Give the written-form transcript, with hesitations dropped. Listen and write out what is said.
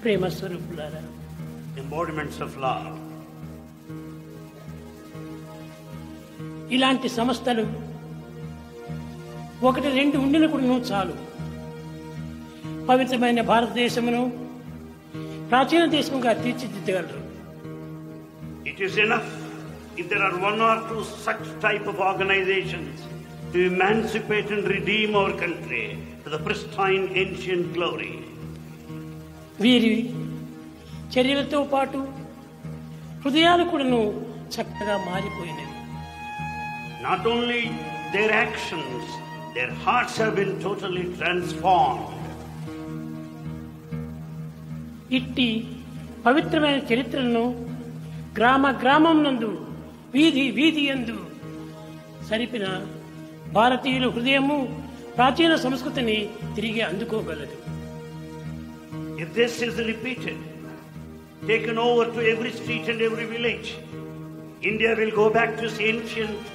ప్రేమ స్వరూపులారా, embodiments of love. ఇలాంటి సంస్థలు ఒకటి రెండు ఉండిన కూడా చాలు. పవిత్రమైన భారతదేశమును ప్రాచీన దేశంగా తీర్చిదిద్దగలరు. It is enough if there are one or two such type of organizations to emancipate and redeem our country to the pristine ancient glory. వీరి చర్యలతో పాటు హృదయాలు కూడాను చక్కగా మారిపోయినవి. Not only their actions, their hearts have been totally transformed. ఇట్టి పవిత్రమైన చరిత్రలను గ్రామ గ్రామం నందు, వీధి వీధి యందు సరిపిన భారతీయుల హృదయము ప్రాచీన సంస్కృతిని తిరిగి అందుకోగలదు. If this is repeated, taken over to every street and every village, India will go back to its ancient